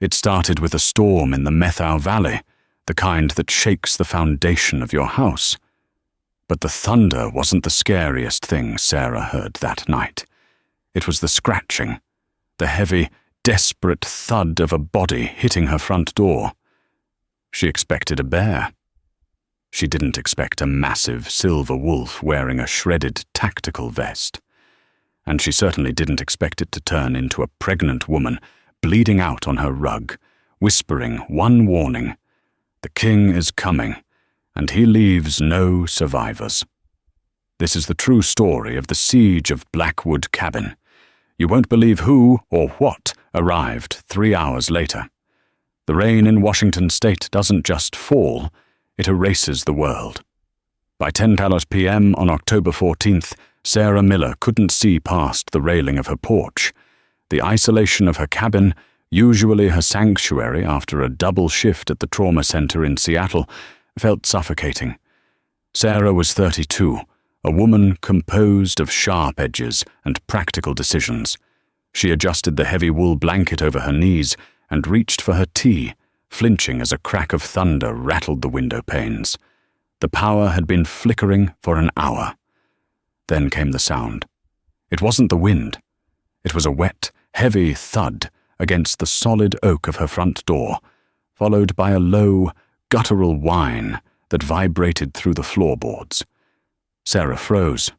It started with a storm in the Methau Valley, the kind that shakes the foundation of your house. But the thunder wasn't the scariest thing Sarah heard that night. It was the scratching, the heavy, desperate thud of a body hitting her front door. She expected a bear. She didn't expect a massive silver wolf wearing a shredded tactical vest. And she certainly didn't expect it to turn into a pregnant woman bleeding out on her rug, whispering one warning: "The king is coming, and he leaves no survivors." This is the true story of the siege of Blackwood Cabin. You won't believe who or what arrived 3 hours later. The rain in Washington state doesn't just fall, it erases the world. By 10 p.m. on October 14th, Sarah Miller couldn't see past the railing of her porch. The isolation of her cabin, usually her sanctuary after a double shift at the trauma center in Seattle, felt suffocating. Sarah was 32, a woman composed of sharp edges and practical decisions. She adjusted the heavy wool blanket over her knees and reached for her tea, flinching as a crack of thunder rattled the window panes. The power had been flickering for an hour. Then came the sound. It wasn't the wind. It was a wet, heavy thud against the solid oak of her front door, followed by a low, guttural whine that vibrated through the floorboards. Sarah froze.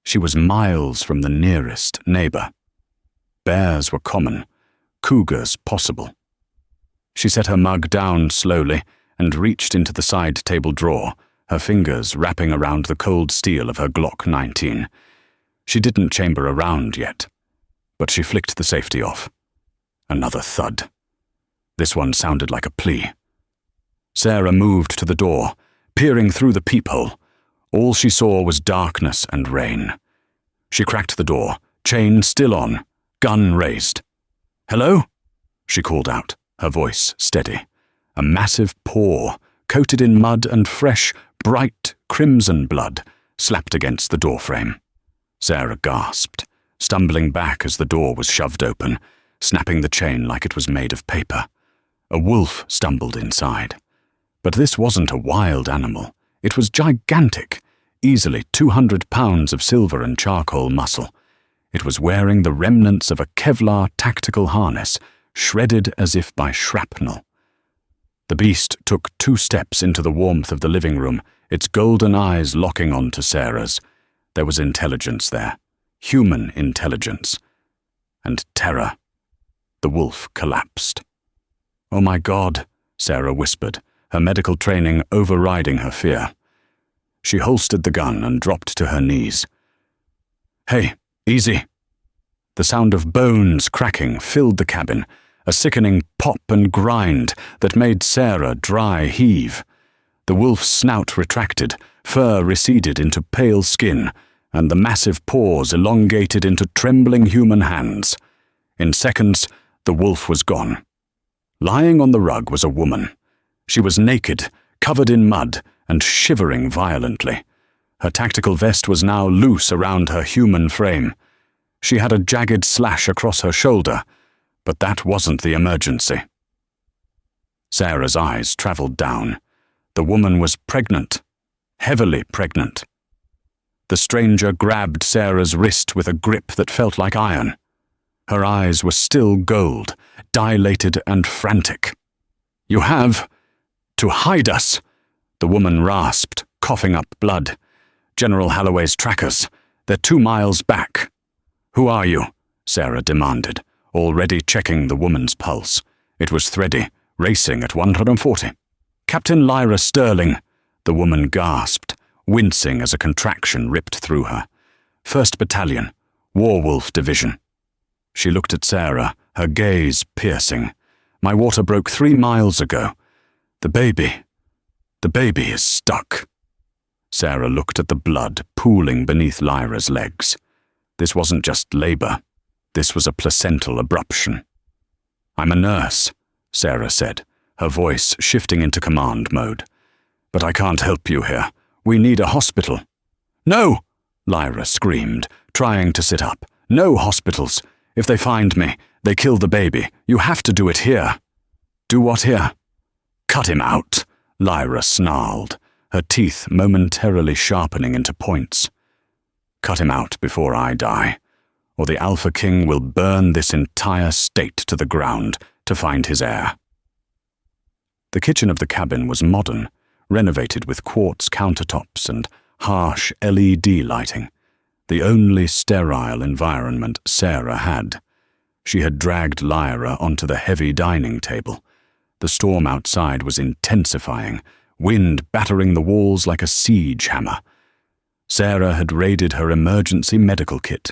She was miles from the nearest neighbor. Bears were common, cougars possible. She set her mug down slowly and reached into the side table drawer, her fingers wrapping around the cold steel of her Glock 19. She didn't chamber around yet, but she flicked the safety off. Another thud. This one sounded like a plea. Sarah moved to the door, peering through the peephole. All she saw was darkness and rain. She cracked the door, chain still on, gun raised. "Hello?" she called out, her voice steady. A massive paw, coated in mud and fresh, bright crimson blood, slapped against the doorframe. Sarah gasped, stumbling back as the door was shoved open, snapping the chain like it was made of paper. A wolf stumbled inside. But this wasn't a wild animal. It was gigantic, easily 200 pounds of silver and charcoal muscle. It was wearing the remnants of a Kevlar tactical harness, shredded as if by shrapnel. The beast took 2 steps into the warmth of the living room, its golden eyes locking onto Sarah's. There was intelligence there, human intelligence, and terror. The wolf collapsed. "Oh my God," Sarah whispered, her medical training overriding her fear. She holstered the gun and dropped to her knees. "Hey, easy." The sound of bones cracking filled the cabin, a sickening pop and grind that made Sarah dry heave. The wolf's snout retracted, fur receded into pale skin, and the massive paws elongated into trembling human hands. In seconds, the wolf was gone. Lying on the rug was a woman. She was naked, covered in mud, and shivering violently. Her tactical vest was now loose around her human frame. She had a jagged slash across her shoulder, but that wasn't the emergency. Sarah's eyes traveled down. The woman was pregnant, heavily pregnant. The stranger grabbed Sarah's wrist with a grip that felt like iron. Her eyes were still gold, dilated and frantic. "You have to hide us," the woman rasped, coughing up blood. "General Holloway's trackers. They're 2 miles back." "Who are you?" Sarah demanded, already checking the woman's pulse. It was thready, racing at 140. "Captain Lyra Sterling," the woman gasped, wincing as a contraction ripped through her. "1st Battalion, Warwolf Division." She looked at Sarah, her gaze piercing. "My water broke 3 miles ago. The baby is stuck." Sarah looked at the blood pooling beneath Lyra's legs. This wasn't just labor. This was a placental abruption. "I'm a nurse," Sarah said, her voice shifting into command mode. "But I can't help you here. We need a hospital." "No!" Lyra screamed, trying to sit up. "No hospitals. If they find me, they kill the baby. You have to do it here." Do what here? Cut him out, Lyra snarled, her teeth momentarily sharpening into points. Cut him out before I die, or the Alpha King will burn this entire state to the ground to find his heir. The kitchen of the cabin was modern, renovated with quartz countertops and harsh LED lighting, the only sterile environment Sarah had. She had dragged Lyra onto the heavy dining table. The storm outside was intensifying, wind battering the walls like a siege hammer. Sarah had raided her emergency medical kit.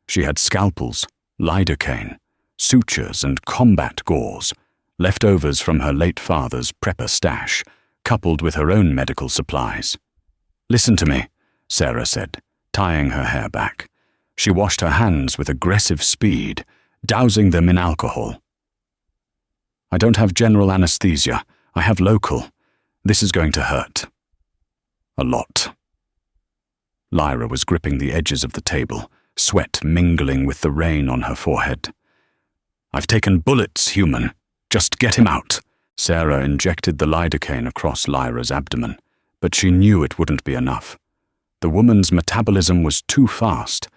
She had scalpels, lidocaine, sutures and combat gauze, leftovers from her late father's prepper stash, coupled with her own medical supplies. "Listen to me," Sarah said, tying her hair back. She washed her hands with aggressive speed, dousing them in alcohol. "I don't have general anesthesia. I have local. This is going to hurt. A lot." Lyra was gripping the edges of the table, sweat mingling with the rain on her forehead. "I've taken bullets, human. Just get him out." Sarah injected the lidocaine across Lyra's abdomen, but she knew it wouldn't be enough. The woman's metabolism was too fast.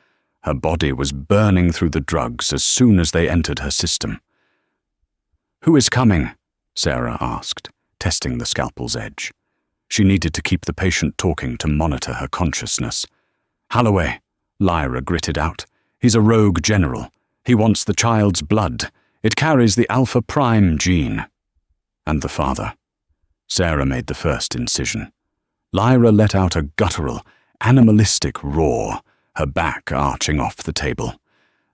Her body was burning through the drugs as soon as they entered her system. "Who is coming?" Sarah asked, testing the scalpel's edge. She needed to keep the patient talking to monitor her consciousness. "Holloway," Lyra gritted out. "He's a rogue general. He wants the child's blood. It carries the Alpha Prime gene." "And the father." Sarah made the first incision. Lyra let out a guttural, animalistic roar, her back arching off the table.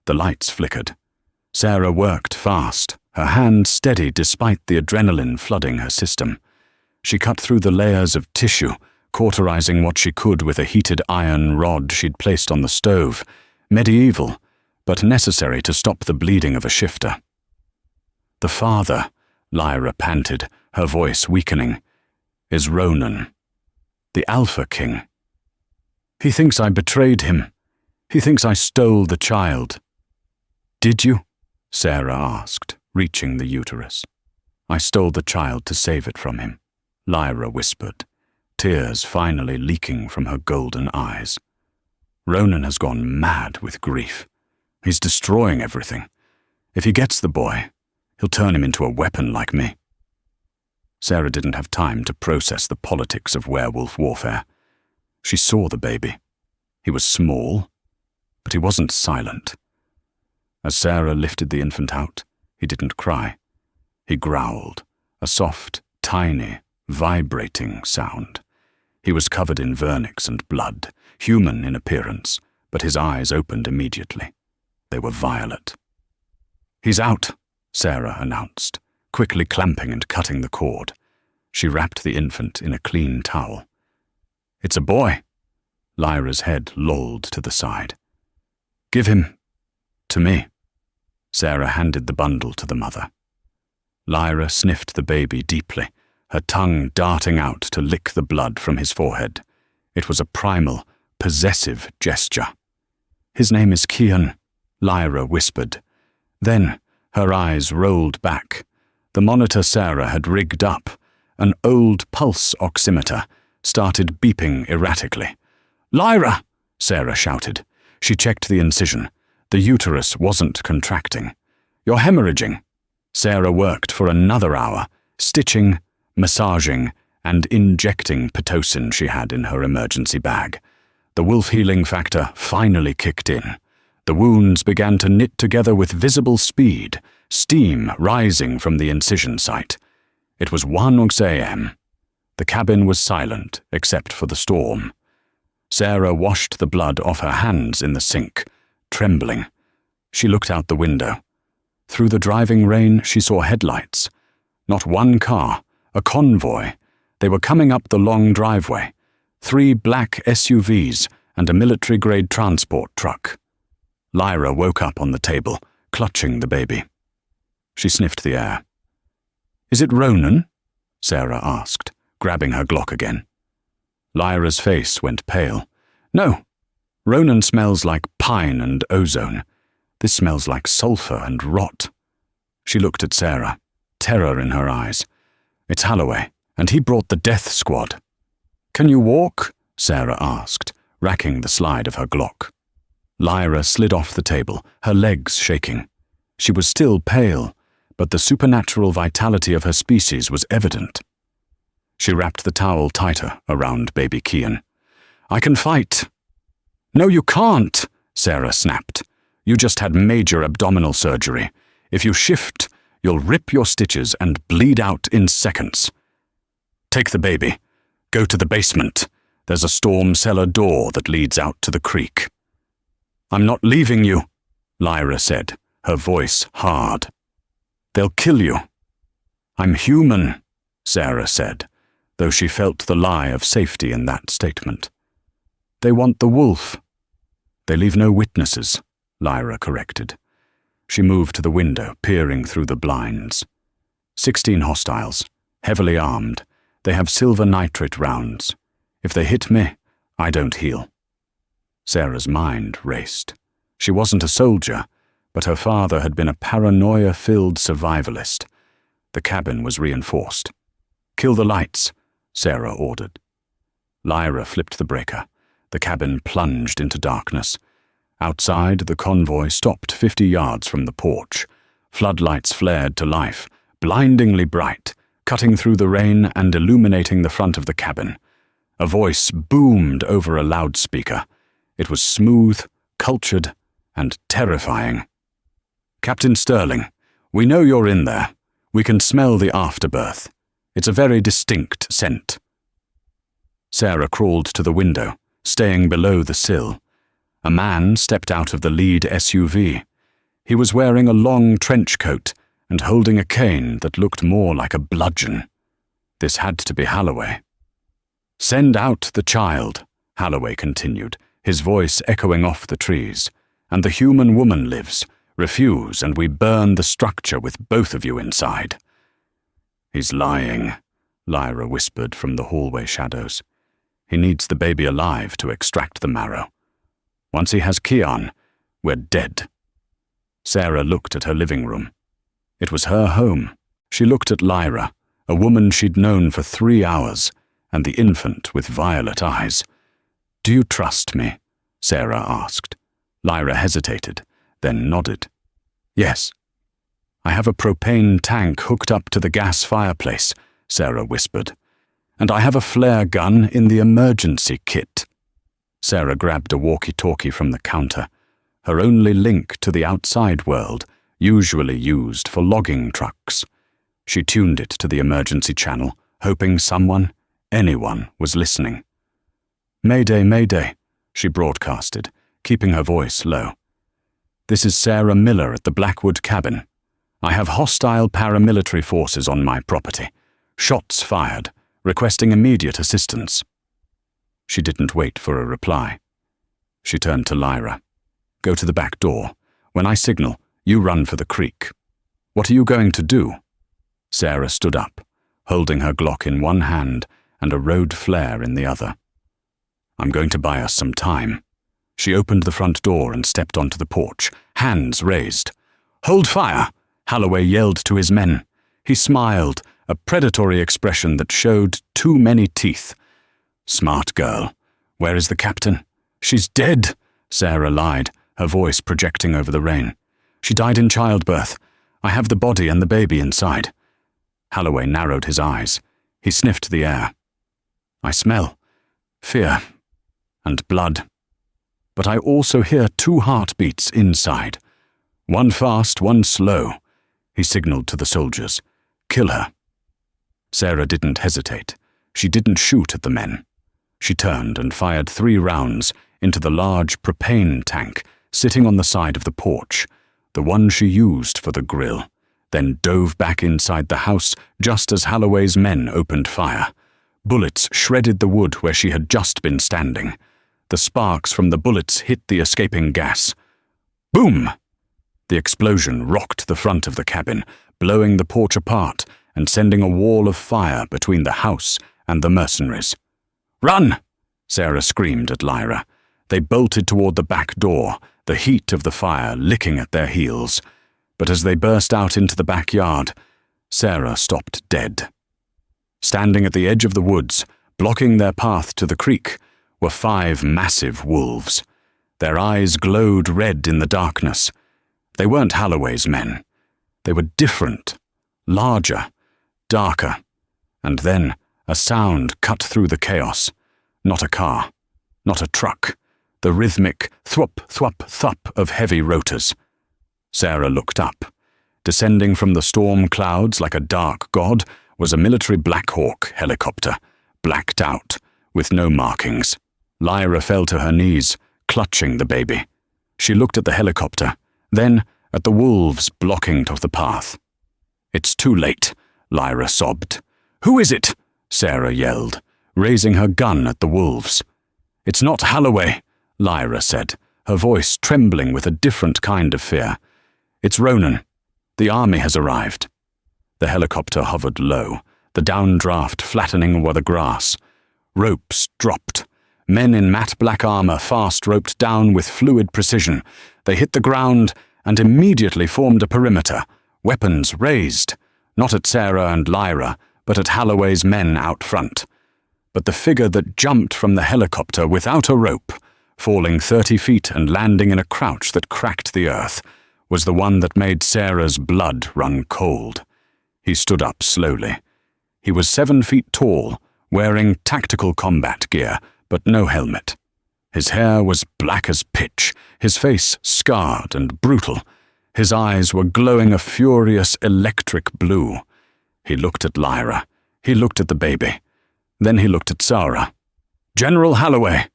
The lights flickered. Sarah worked fast, her hand steady despite the adrenaline flooding her system. She cut through the layers of tissue, cauterizing what she could with a heated iron rod she'd placed on the stove, medieval, but necessary to stop the bleeding of a shifter. "The father," Lyra panted, her voice weakening, "is Ronan, the Alpha King. He thinks I betrayed him. He thinks I stole the child." "Did you?" Sarah asked, reaching the uterus. "I stole the child to save it from him," Lyra whispered, tears finally leaking from her golden eyes. "Ronan has gone mad with grief. He's destroying everything. If he gets the boy, he'll turn him into a weapon like me." Sarah didn't have time to process the politics of werewolf warfare. She saw the baby. He was small, but he wasn't silent. As Sarah lifted the infant out, he didn't cry. He growled, a soft, tiny, vibrating sound. He was covered in vernix and blood, human in appearance, but his eyes opened immediately. They were violet. "He's out," Sarah announced, quickly clamping and cutting the cord. She wrapped the infant in a clean towel. "It's a boy." Lyra's head lolled to the side. "Give him to me." Sarah handed the bundle to the mother. Lyra sniffed the baby deeply, her tongue darting out to lick the blood from his forehead. It was a primal, possessive gesture. "His name is Kian," Lyra whispered. Then her eyes rolled back. The monitor Sarah had rigged up, an old pulse oximeter, started beeping erratically. "Lyra!" Sarah shouted. She checked the incision. The uterus wasn't contracting. "You're hemorrhaging." Sarah worked for another hour, stitching, massaging, and injecting Pitocin she had in her emergency bag. The wolf healing factor finally kicked in. The wounds began to knit together with visible speed, steam rising from the incision site. It was 1 a.m. The cabin was silent except for the storm. Sarah washed the blood off her hands in the sink, trembling. She looked out the window. Through the driving rain, she saw headlights. Not one car, a convoy. They were coming up the long driveway. 3 black SUVs and a military-grade transport truck. Lyra woke up on the table, clutching the baby. She sniffed the air. "Is it Ronan?" Sarah asked, grabbing her Glock again. Lyra's face went pale. "No. Ronan smells like pine and ozone. This smells like sulfur and rot." She looked at Sarah. terror in her eyes. "It's Holloway, and he brought the death squad." "Can you walk?" Sarah asked, racking the slide of her Glock. Lyra slid off the table, her legs shaking. She was still pale, but the supernatural vitality of her species was evident. She wrapped the towel tighter around baby Kian. "I can fight." "No, you can't," Sarah snapped. "You just had major abdominal surgery. If you shift, you'll rip your stitches and bleed out in seconds. Take the baby. Go to the basement. There's a storm cellar door that leads out to the creek." "I'm not leaving you," Lyra said, her voice hard. "They'll kill you." "I'm human," Sarah said, though she felt the lie of safety in that statement. "They want the wolf." "They leave no witnesses," Lyra corrected. She moved to the window, peering through the blinds. 16 hostiles, heavily armed. They have silver nitrate rounds. If they hit me, I don't heal. Sarah's mind raced. She wasn't a soldier, but her father had been a paranoia-filled survivalist. The cabin was reinforced. "Kill the lights," Sarah ordered. Lyra flipped the breaker. The cabin plunged into darkness. Outside, the convoy stopped 50 yards from the porch. Floodlights flared to life, blindingly bright, cutting through the rain and illuminating the front of the cabin. A voice boomed over a loudspeaker. It was smooth, cultured, and terrifying. "Captain Sterling, we know you're in there. We can smell the afterbirth. It's a very distinct scent." Sarah crawled to the window, staying below the sill. A man stepped out of the lead SUV. He was wearing a long trench coat and holding a cane that looked more like a bludgeon. This had to be Holloway. "Send out the child," Holloway continued, his voice echoing off the trees. "And the human woman lives. Refuse, and we burn the structure with both of you inside." "He's lying," Lyra whispered from the hallway shadows. "He needs the baby alive to extract the marrow. Once he has Kian, we're dead." Sarah looked at her living room. It was her home. She looked at Lyra, a woman she'd known for 3 hours, and the infant with violet eyes. "Do you trust me?" Sarah asked. Lyra hesitated, then nodded. "Yes." "I have a propane tank hooked up to the gas fireplace," Sarah whispered. "And I have a flare gun in the emergency kit." Sarah grabbed a walkie-talkie from the counter, her only link to the outside world, usually used for logging trucks. She tuned it to the emergency channel, hoping someone, anyone, was listening. "Mayday, mayday," she broadcasted, keeping her voice low. "This is Sarah Miller at the Blackwood cabin. I have hostile paramilitary forces on my property. Shots fired, requesting immediate assistance." She didn't wait for a reply. She turned to Lyra. "Go to the back door. When I signal, you run for the creek." "What are you going to do?" Sarah stood up, holding her Glock in one hand and a road flare in the other. "I'm going to buy us some time." She opened the front door and stepped onto the porch, hands raised. "Hold fire!" Holloway yelled to his men. He smiled, a predatory expression that showed too many teeth. "Smart girl. Where is the captain?" "She's dead," Sarah lied, her voice projecting over the rain. "She died in childbirth. I have the body and the baby inside." Holloway narrowed his eyes. He sniffed the air. "I smell fear and blood. But I also hear 2 heartbeats inside. One fast, one slow." He signaled to the soldiers. "Kill her." Sarah didn't hesitate. She didn't shoot at the men. She turned and fired 3 rounds into the large propane tank sitting on the side of the porch, the one she used for the grill, then dove back inside the house just as Holloway's men opened fire. Bullets shredded the wood where she had just been standing. The sparks from the bullets hit the escaping gas. Boom! The explosion rocked the front of the cabin, blowing the porch apart and sending a wall of fire between the house and the mercenaries. "Run!" Sarah screamed at Lyra. They bolted toward the back door, the heat of the fire licking at their heels. But as they burst out into the backyard, Sarah stopped dead. Standing at the edge of the woods, blocking their path to the creek, were 5 massive wolves. Their eyes glowed red in the darkness. They weren't Holloway's men. They were different, larger, darker. And then a sound cut through the chaos. Not a car, not a truck. The rhythmic thwup, thwup, thup of heavy rotors. Sarah looked up. Descending from the storm clouds like a dark god was a military Black Hawk helicopter, blacked out, with no markings. Lyra fell to her knees, clutching the baby. She looked at the helicopter, then at the wolves blocking the path. "It's too late," Lyra sobbed. "Who is it?" Sarah yelled, raising her gun at the wolves. "It's not Holloway," Lyra said, her voice trembling with a different kind of fear. "It's Ronan. The army has arrived." The helicopter hovered low, the downdraft flattening over the grass. Ropes dropped. Men in matte black armor fast roped down with fluid precision. They hit the ground and immediately formed a perimeter, weapons raised, not at Sarah and Lyra, but at Holloway's men out front. But the figure that jumped from the helicopter without a rope, falling 30 feet and landing in a crouch that cracked the earth, was the one that made Sarah's blood run cold. He stood up slowly. He was 7 feet tall, wearing tactical combat gear, but no helmet. His hair was black as pitch, his face scarred and brutal. His eyes were glowing a furious electric blue. He looked at Lyra. He looked at the baby. Then he looked at Sarah. "General Holloway!"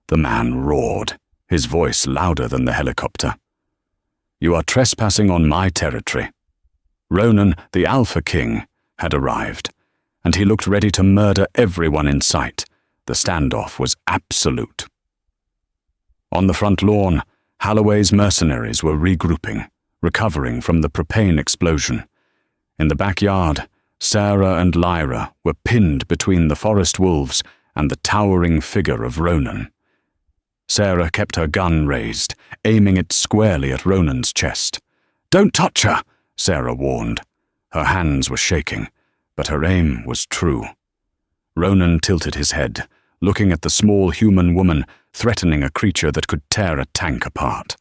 The man roared, his voice louder than the helicopter. "You are trespassing on my territory." Ronan, the Alpha King, had arrived, and he looked ready to murder everyone in sight. The standoff was absolute. On the front lawn, Holloway's mercenaries were regrouping, recovering from the propane explosion. In the backyard, Sarah and Lyra were pinned between the forest wolves and the towering figure of Ronan. Sarah kept her gun raised, aiming it squarely at Ronan's chest. "Don't touch her," Sarah warned. Her hands were shaking, but her aim was true. Ronan tilted his head, looking at the small human woman threatening a creature that could tear a tank apart.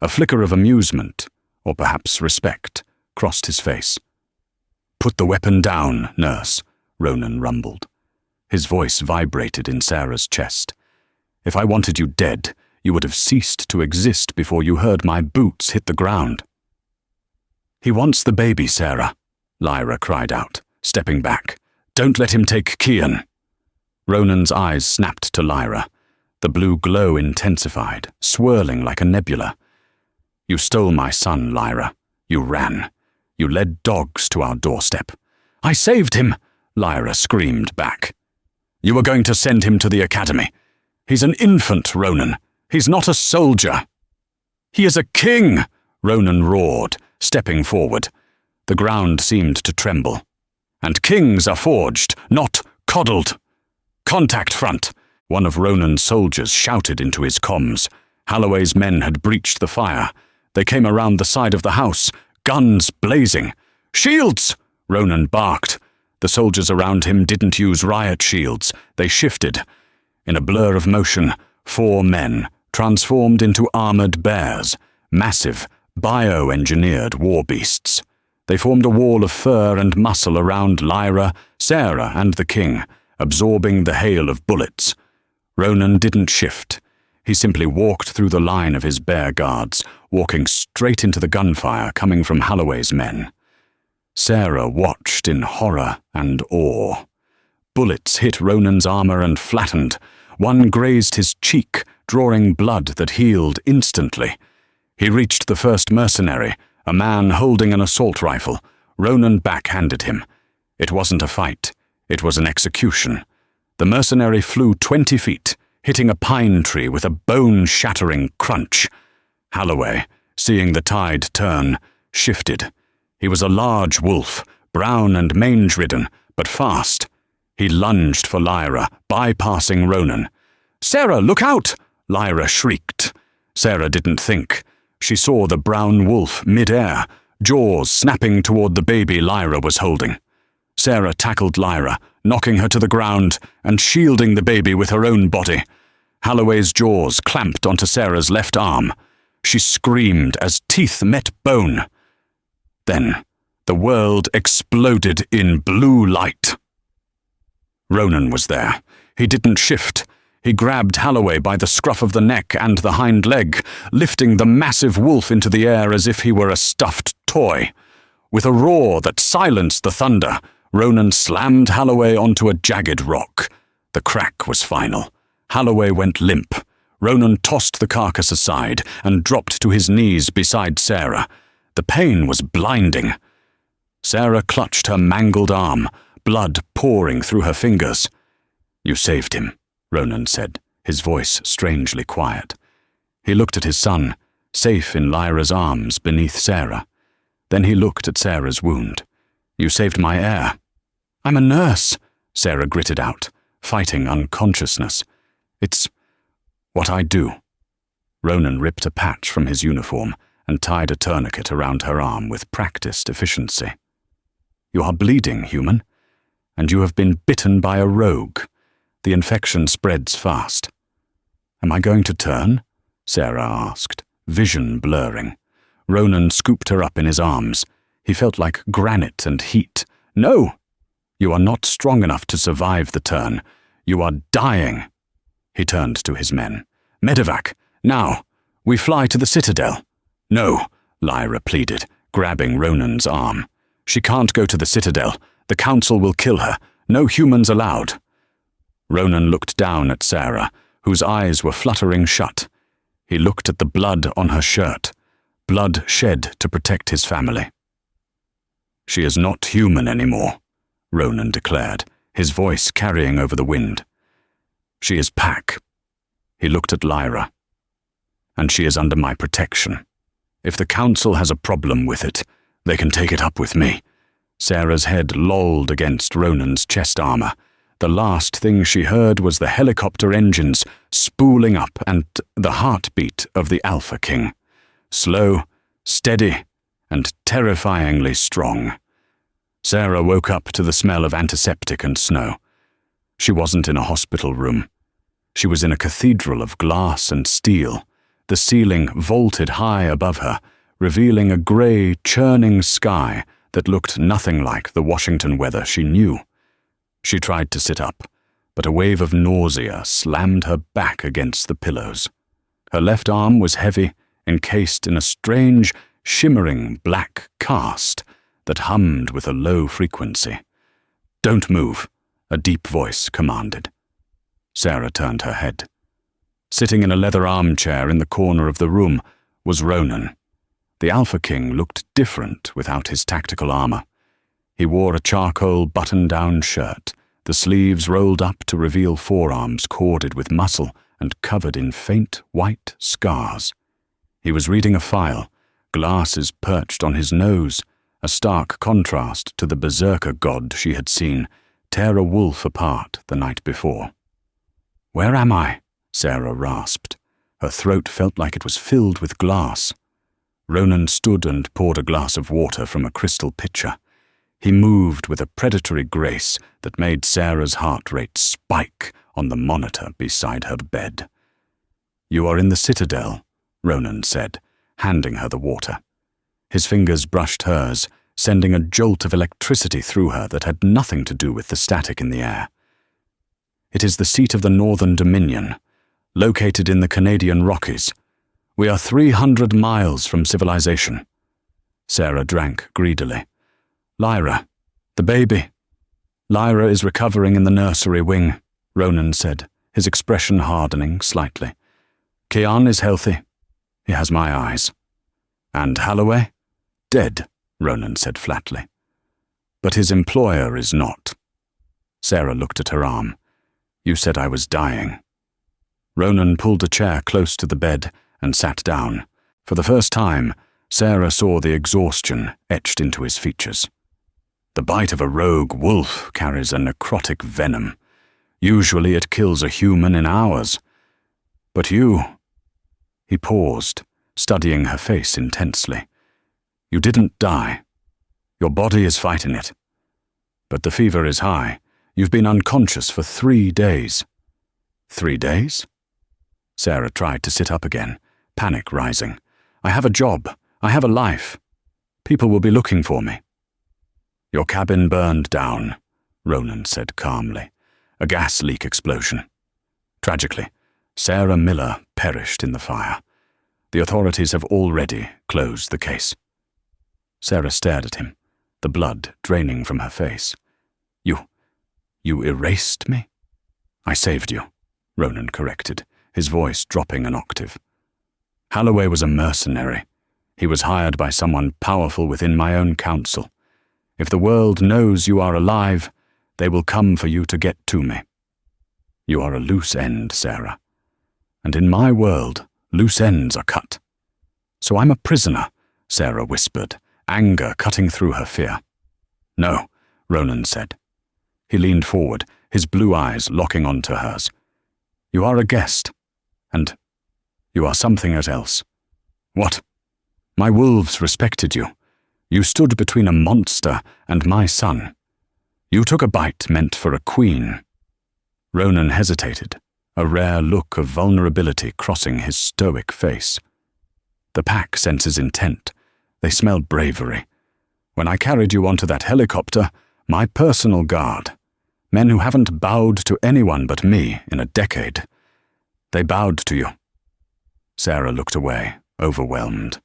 A flicker of amusement, or perhaps respect, crossed his face. "Put the weapon down, nurse," Ronan rumbled. His voice vibrated in Sarah's chest. "If I wanted you dead, you would have ceased to exist before you heard my boots hit the ground." "He wants the baby, Sarah," Lyra cried out, stepping back. "Don't let him take Kian." Ronan's eyes snapped to Lyra. The blue glow intensified, swirling like a nebula. "You stole my son, Lyra. You ran. You led dogs to our doorstep." "I saved him," Lyra screamed back. "You were going to send him to the academy. He's an infant, Ronan. He's not a soldier." "He is a king," Ronan roared, stepping forward. The ground seemed to tremble. "And kings are forged, not coddled." "Contact front," one of Ronan's soldiers shouted into his comms. Holloway's men had breached the fire. They came around the side of the house, guns blazing. "Shields!" Ronan barked. The soldiers around him didn't use riot shields. They shifted. In a blur of motion, 4 men, transformed into armored bears, massive, bio-engineered war beasts. They formed a wall of fur and muscle around Lyra, Sarah, and the king, absorbing the hail of bullets. Ronan didn't shift. He simply walked through the line of his bear guards, walking straight into the gunfire coming from Holloway's men. Sarah watched in horror and awe. Bullets hit Ronan's armor and flattened. One grazed his cheek, drawing blood that healed instantly. He reached the first mercenary, a man holding an assault rifle. Ronan backhanded him. It wasn't a fight. It was an execution. The mercenary flew 20 feet, hitting a pine tree with a bone-shattering crunch. Holloway, seeing the tide turn, shifted. He was a large wolf, brown and mange-ridden, but fast. He lunged for Lyra, bypassing Ronan. "Sarah, look out!" Lyra shrieked. Sarah didn't think. She saw the brown wolf mid-air, jaws snapping toward the baby Lyra was holding. Sarah tackled Lyra, knocking her to the ground and shielding the baby with her own body. Halloway's jaws clamped onto Sarah's left arm. She screamed as teeth met bone. Then, the world exploded in blue light. Ronan was there. He didn't shift. He grabbed Halloway by the scruff of the neck and the hind leg, lifting the massive wolf into the air as if he were a stuffed toy. With a roar that silenced the thunder, Ronan slammed Halloway onto a jagged rock. The crack was final. Halloway went limp. Ronan tossed the carcass aside and dropped to his knees beside Sarah. The pain was blinding. Sarah clutched her mangled arm, blood pouring through her fingers. "You saved him," Ronan said, his voice strangely quiet. He looked at his son, safe in Lyra's arms beneath Sarah. Then he looked at Sarah's wound. "You saved my heir." "I'm a nurse," Sarah gritted out, fighting unconsciousness. "It's what I do." Ronan ripped a patch from his uniform and tied a tourniquet around her arm with practiced efficiency. "You are bleeding, human, and you have been bitten by a rogue. The infection spreads fast." "Am I going to turn?" Sarah asked, vision blurring. Ronan scooped her up in his arms. He felt like granite and heat. "No! You are not strong enough to survive the turn. You are dying." He turned to his men. "Medevac, now! We fly to the citadel." "No," Lyra pleaded, grabbing Ronan's arm. "She can't go to the citadel. The council will kill her. No humans allowed." Ronan looked down at Sarah, whose eyes were fluttering shut. He looked at the blood on her shirt, blood shed to protect his family. "She is not human anymore," Ronan declared, his voice carrying over the wind. "She is Pack." He looked at Lyra. "And she is under my protection. If the council has a problem with it, they can take it up with me." Sarah's head lolled against Ronan's chest armor. The last thing she heard was the helicopter engines spooling up and the heartbeat of the Alpha King. Slow, steady, and terrifyingly strong. Sarah woke up to the smell of antiseptic and snow. She wasn't in a hospital room. She was in a cathedral of glass and steel. The ceiling vaulted high above her, revealing a grey, churning sky that looked nothing like the Washington weather she knew. She tried to sit up, but a wave of nausea slammed her back against the pillows. Her left arm was heavy, encased in a strange, shimmering black cast that hummed with a low frequency. "Don't move," a deep voice commanded. Sarah turned her head. Sitting in a leather armchair in the corner of the room was Ronan. The Alpha King looked different without his tactical armor. He wore a charcoal button-down shirt, the sleeves rolled up to reveal forearms corded with muscle and covered in faint white scars. He was reading a file, glasses perched on his nose, a stark contrast to the berserker god she had seen tear a wolf apart the night before. "Where am I?" Sarah rasped. Her throat felt like it was filled with glass. Ronan stood and poured a glass of water from a crystal pitcher. He moved with a predatory grace that made Sarah's heart rate spike on the monitor beside her bed. "You are in the citadel," Ronan said, handing her the water. His fingers brushed hers, sending a jolt of electricity through her that had nothing to do with the static in the air. "It is the seat of the Northern Dominion, located in the Canadian Rockies. We are 300 miles from civilization." Sarah drank greedily. "Lyra, the baby." "Lyra is recovering in the nursery wing," Ronan said, his expression hardening slightly. "Kian is healthy. He has my eyes." "And Halloway?" "Dead," Ronan said flatly. "But his employer is not." Sarah looked at her arm. "You said I was dying." Ronan pulled a chair close to the bed and sat down. For the first time, Sarah saw the exhaustion etched into his features. "The bite of a rogue wolf carries a necrotic venom. Usually it kills a human in hours. But you—" He paused, studying her face intensely. You didn't die. Your body is fighting it. But the fever is high. You've been unconscious for 3 days. 3 days? Sarah tried to sit up again, panic rising. I have a job. I have a life. People will be looking for me. Your cabin burned down, Ronan said calmly. A gas leak explosion. Tragically, Sarah Miller perished in the fire. The authorities have already closed the case. Sarah stared at him, the blood draining from her face. You erased me? I saved you, Ronan corrected, his voice dropping an octave. Holloway was a mercenary. He was hired by someone powerful within my own council. If the world knows you are alive, they will come for you to get to me. You are a loose end, Sarah. And in my world, loose ends are cut. So I'm a prisoner, Sarah whispered, anger cutting through her fear. No, Ronan said. He leaned forward, his blue eyes locking onto hers. You are a guest, and you are something else. What? My wolves respected you. You stood between a monster and my son. You took a bite meant for a queen. Ronan hesitated, a rare look of vulnerability crossing his stoic face. The pack senses intent. They smell bravery. When I carried you onto that helicopter, my personal guard, men who haven't bowed to anyone but me in a decade, they bowed to you. Sarah looked away, overwhelmed.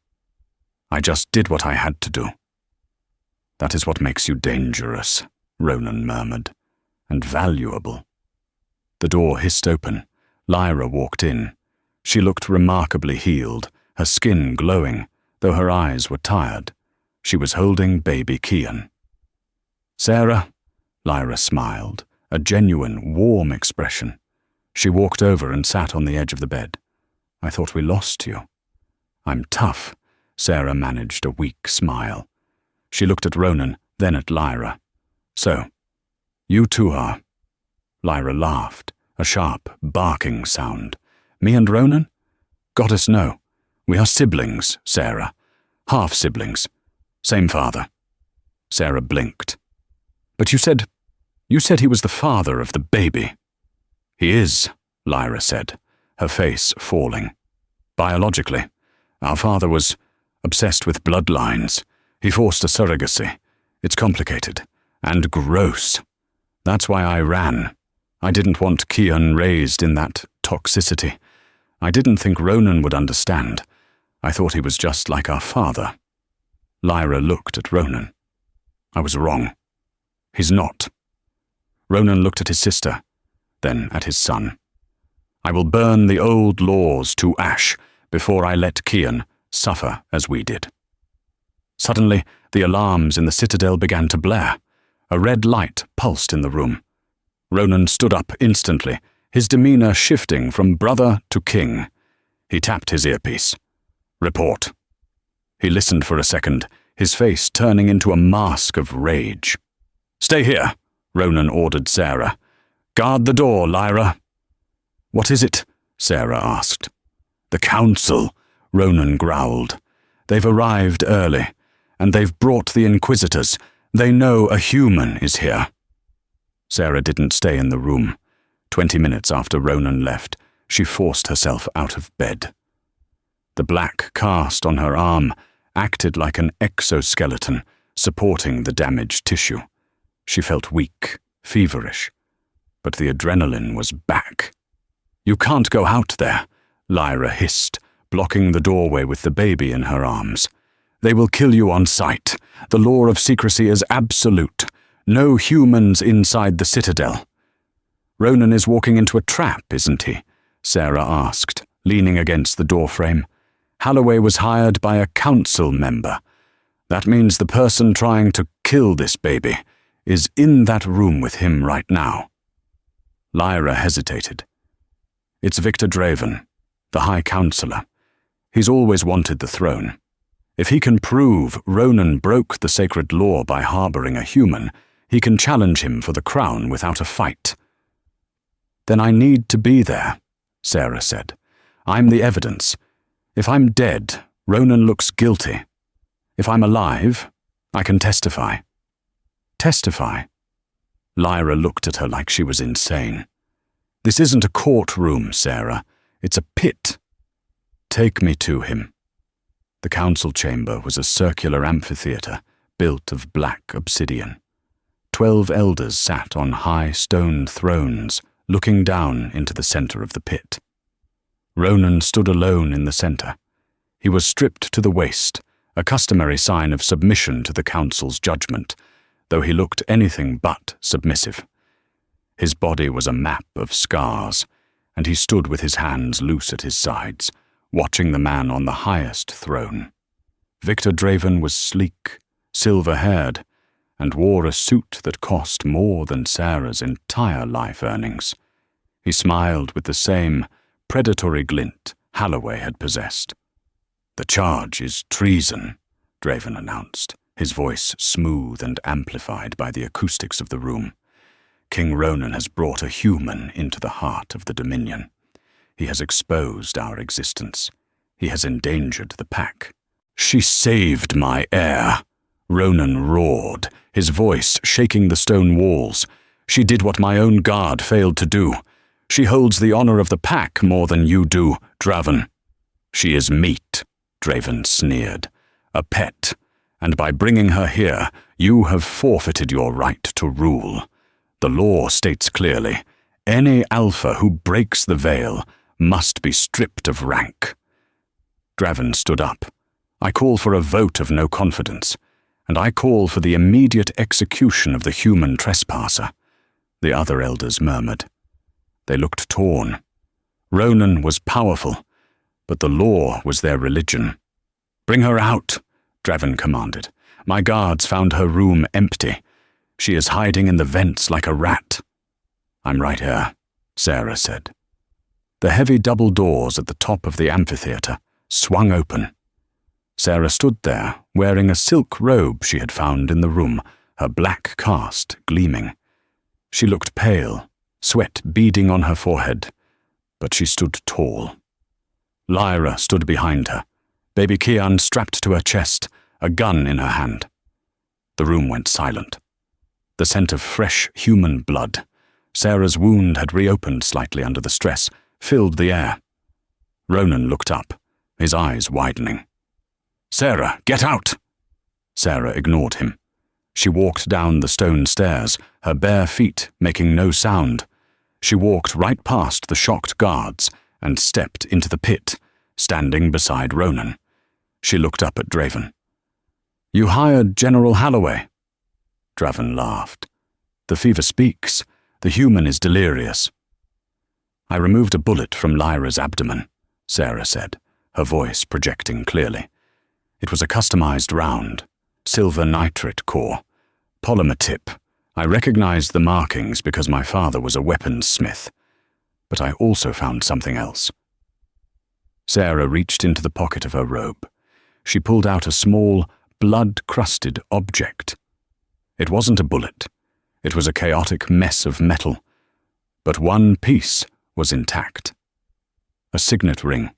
I just did what I had to do. That is what makes you dangerous, Ronan murmured, and valuable. The door hissed open. Lyra walked in. She looked remarkably healed, her skin glowing, though her eyes were tired. She was holding baby Kian. Sarah, Lyra smiled, a genuine, warm expression. She walked over and sat on the edge of the bed. I thought we lost you. I'm tough, Sarah managed a weak smile. She looked at Ronan, then at Lyra. So, you two are. Lyra laughed, a sharp, barking sound. Me and Ronan? Goddess, no. We are siblings, Sarah. Half-siblings. Same father. Sarah blinked. But you said he was the father of the baby. He is, Lyra said, her face falling. Biologically, our father was obsessed with bloodlines. He forced a surrogacy. It's complicated. And gross. That's why I ran. I didn't want Kian raised in that toxicity. I didn't think Ronan would understand. I thought he was just like our father. Lyra looked at Ronan. I was wrong. He's not. Ronan looked at his sister, then at his son. I will burn the old laws to ash before I let Kian suffer as we did. Suddenly, the alarms in the citadel began to blare. A red light pulsed in the room. Ronan stood up instantly, his demeanor shifting from brother to king. He tapped his earpiece. Report. He listened for a second, his face turning into a mask of rage. Stay here, Ronan ordered Sarah. Guard the door, Lyra. What is it? Sarah asked. The council, Ronan growled. They've arrived early, and they've brought the inquisitors. They know a human is here. Sarah didn't stay in the room. 20 minutes after Ronan left, she forced herself out of bed. The black cast on her arm acted like an exoskeleton, supporting the damaged tissue. She felt weak, feverish, but the adrenaline was back. You can't go out there, Lyra hissed, blocking the doorway with the baby in her arms. They will kill you on sight. The law of secrecy is absolute. No humans inside the citadel. Ronan is walking into a trap, isn't he? Sarah asked, leaning against the doorframe. Holloway was hired by a council member. That means the person trying to kill this baby is in that room with him right now. Lyra hesitated. It's Victor Draven, the High Counselor. He's always wanted the throne. If he can prove Ronan broke the sacred law by harboring a human, he can challenge him for the crown without a fight. Then I need to be there, Sarah said. I'm the evidence. If I'm dead, Ronan looks guilty. If I'm alive, I can testify." "Testify?" Lyra looked at her like she was insane. "This isn't a courtroom, Sarah. It's a pit." "Take me to him." The council chamber was a circular amphitheatre built of black obsidian. 12 elders sat on high stone thrones, looking down into the centre of the pit. Ronan stood alone in the centre. He was stripped to the waist, a customary sign of submission to the council's judgment, though he looked anything but submissive. His body was a map of scars, and he stood with his hands loose at his sides, watching the man on the highest throne. Victor Draven was sleek, silver-haired, and wore a suit that cost more than Sarah's entire life earnings. He smiled with the same predatory glint Holloway had possessed. "The charge is treason," Draven announced, his voice smooth and amplified by the acoustics of the room. "King Ronan has brought a human into the heart of the Dominion. He has exposed our existence. He has endangered the pack." "She saved my heir," Ronan roared, his voice shaking the stone walls. "She did what my own guard failed to do. She holds the honor of the pack more than you do, Draven." "She is meat," Draven sneered, "a pet, and by bringing her here, you have forfeited your right to rule. The law states clearly, any alpha who breaks the veil must be stripped of rank." Draven stood up. "I call for a vote of no confidence, and I call for the immediate execution of the human trespasser." The other elders murmured. They looked torn. Ronan was powerful, but the law was their religion. "Bring her out," Draven commanded. "My guards found her room empty. She is hiding in the vents like a rat." "I'm right here," Sarah said. The heavy double doors at the top of the amphitheatre swung open. Sarah stood there, wearing a silk robe she had found in the room, her black cast gleaming. She looked pale, sweat beading on her forehead, but she stood tall. Lyra stood behind her, baby Kian strapped to her chest, a gun in her hand. The room went silent. The scent of fresh human blood, Sarah's wound had reopened slightly under the stress, filled the air. Ronan looked up, his eyes widening. "Sarah, get out!" Sarah ignored him. She walked down the stone stairs, her bare feet making no sound. She walked right past the shocked guards and stepped into the pit, standing beside Ronan. She looked up at Draven. "You hired General Holloway?" Draven laughed. "The fever speaks. The human is delirious." "I removed a bullet from Lyra's abdomen," Sarah said, her voice projecting clearly. "It was a customized round, silver nitrate core, polymer tip. I recognized the markings because my father was a weaponsmith. But I also found something else." Sarah reached into the pocket of her robe. She pulled out a small, blood-crusted object. It wasn't a bullet. It was a chaotic mess of metal. But one piece was intact. A signet ring.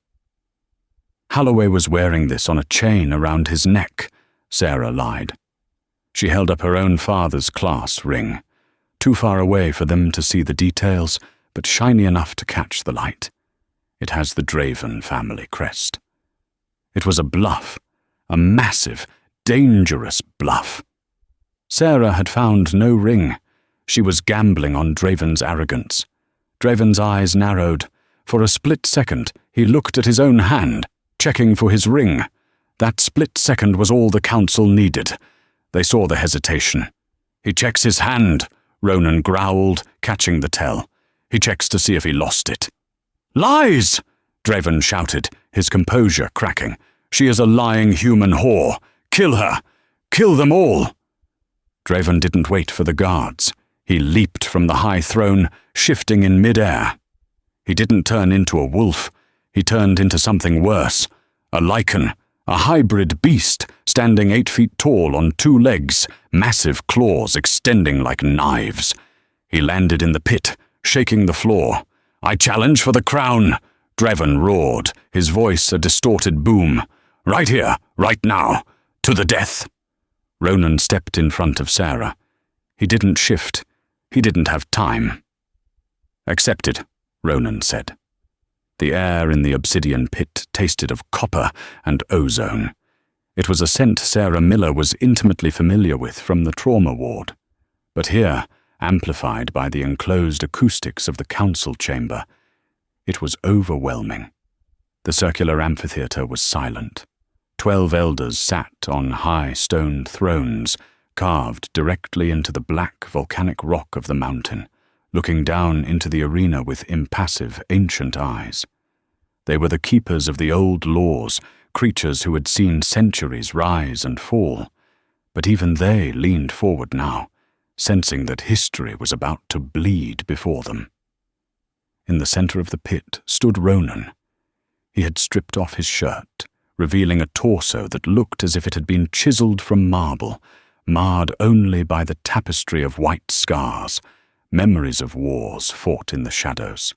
"Holloway was wearing this on a chain around his neck," Sarah lied. She held up her own father's class ring, too far away for them to see the details, but shiny enough to catch the light. It has the Draven family crest. It was a bluff, a massive, dangerous bluff. Sarah had found no ring. She was gambling on Draven's arrogance. Draven's eyes narrowed. For a split second, he looked at his own hand, checking for his ring. That split second was all the council needed. They saw the hesitation. "He checks his hand," Ronan growled, catching the tell. "He checks to see if he lost it." "Lies!" Draven shouted, his composure cracking. "She is a lying human whore. Kill her! Kill them all!" Draven didn't wait for the guards. He leaped from the high throne, shifting in mid-air. He didn't turn into a wolf. He turned into something worse. A lichen, a hybrid beast, standing 8 feet tall on 2 legs, massive claws extending like knives. He landed in the pit, shaking the floor. "I challenge for the crown!" Draven roared, his voice a distorted boom. "Right here, right now. To the death! Ronan stepped in front of Sarah. He didn't shift. He didn't have time. Accepted, Ronan said. The air in the obsidian pit tasted of copper and ozone. It was a scent Sarah Miller was intimately familiar with from the trauma ward. But here, amplified by the enclosed acoustics of the council chamber, it was overwhelming. The circular amphitheater was silent. 12 elders sat on high stone thrones, carved directly into the black volcanic rock of the mountain, looking down into the arena with impassive, ancient eyes. They were the keepers of the old laws, creatures who had seen centuries rise and fall. But even they leaned forward now, sensing that history was about to bleed before them. In the center of the pit stood Ronan. He had stripped off his shirt, revealing a torso that looked as if it had been chiseled from marble, marred only by the tapestry of white scars, memories of wars fought in the shadows.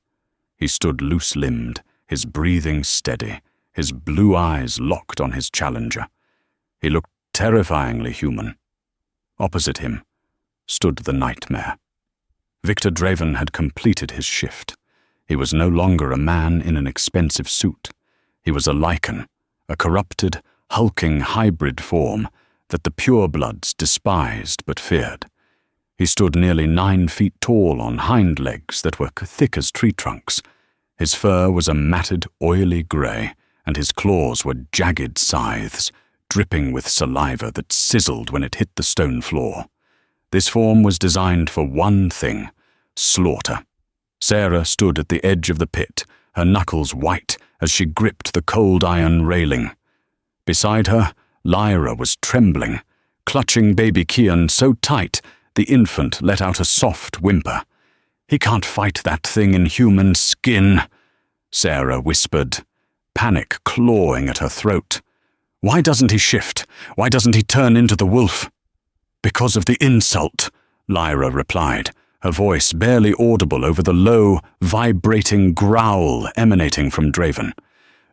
He stood loose-limbed, his breathing steady, his blue eyes locked on his challenger. He looked terrifyingly human. Opposite him stood the nightmare. Victor Draven had completed his shift. He was no longer a man in an expensive suit. He was a lichen, a corrupted, hulking hybrid form that the purebloods despised but feared. He stood nearly 9 feet tall on hind legs that were thick as tree trunks. His fur was a matted, oily grey, and his claws were jagged scythes, dripping with saliva that sizzled when it hit the stone floor. This form was designed for one thing: slaughter. Sarah stood at the edge of the pit, her knuckles white as she gripped the cold iron railing. Beside her, Lyra was trembling, clutching baby Kian so tight the infant let out a soft whimper. "He can't fight that thing in human skin," Sarah whispered, panic clawing at her throat. "Why doesn't he shift? Why doesn't he turn into the wolf?" "Because of the insult," Lyra replied, her voice barely audible over the low, vibrating growl emanating from Draven.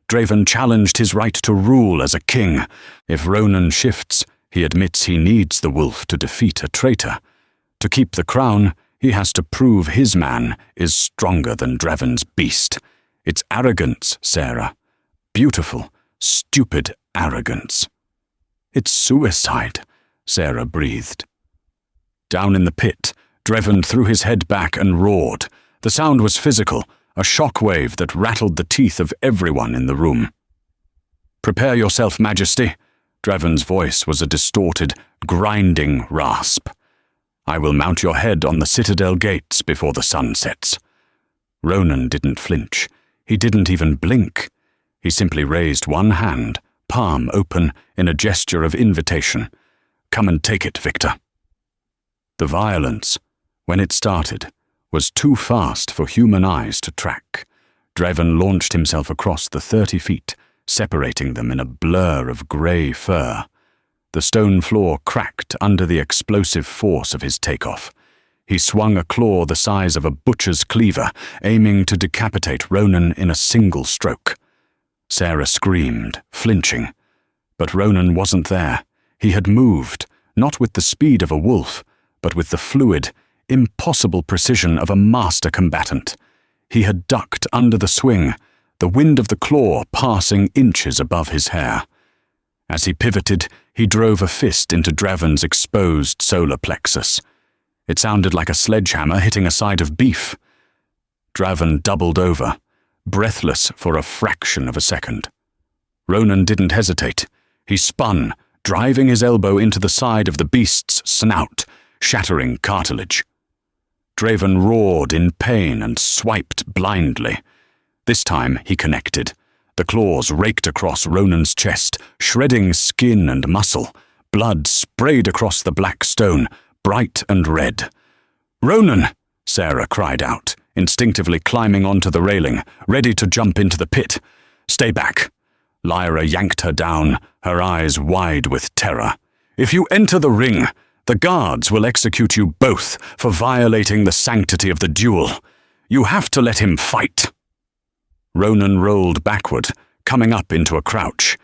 Draven challenged his right to rule as a king. If Ronan shifts, he admits he needs the wolf to defeat a traitor. To keep the crown, he has to prove his man is stronger than Draven's beast. It's arrogance, Sarah. Beautiful, stupid arrogance. "It's suicide," Sarah breathed. Down in the pit, Draven threw his head back and roared. The sound was physical, a shockwave that rattled the teeth of everyone in the room. "Prepare yourself, Majesty." Draven's voice was a distorted, grinding rasp. "I will mount your head on the citadel gates before the sun sets." Ronan didn't flinch. He didn't even blink. He simply raised one hand, palm open, in a gesture of invitation. "Come and take it, Victor." The violence, when it started, was too fast for human eyes to track. Draven launched himself across the 30 feet, separating them in a blur of grey fur. The stone floor cracked under the explosive force of his takeoff. He swung a claw the size of a butcher's cleaver, aiming to decapitate Ronan in a single stroke. Sarah screamed, flinching. But Ronan wasn't there. He had moved, not with the speed of a wolf, but with the fluid, impossible precision of a master combatant. He had ducked under the swing, the wind of the claw passing inches above his hair. As he pivoted, he drove a fist into Draven's exposed solar plexus. It sounded like a sledgehammer hitting a side of beef. Draven doubled over, breathless for a fraction of a second. Ronan didn't hesitate. He spun, driving his elbow into the side of the beast's snout, shattering cartilage. Draven roared in pain and swiped blindly. This time he connected. The claws raked across Ronan's chest, shredding skin and muscle. Blood sprayed across the black stone, bright and red. "Ronan!" Sarah cried out, instinctively climbing onto the railing, ready to jump into the pit. "Stay back." Lyra yanked her down, her eyes wide with terror. "If you enter the ring, the guards will execute you both for violating the sanctity of the duel. You have to let him fight." Ronan rolled backward, coming up into a crouch.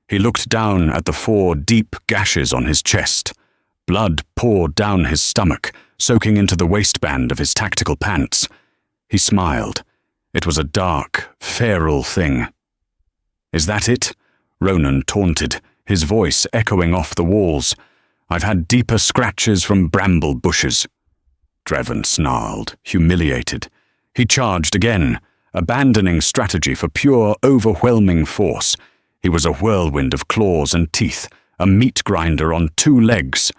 He looked down at the 4 deep gashes on his chest. Blood poured down his stomach, soaking into the waistband of his tactical pants. He smiled. It was a dark, feral thing. "Is that it?" Ronan taunted, his voice echoing off the walls. "I've had deeper scratches from bramble bushes." Dreven snarled, humiliated. He charged again, abandoning strategy for pure, overwhelming force. He was a whirlwind of claws and teeth, a meat grinder on 2 legs.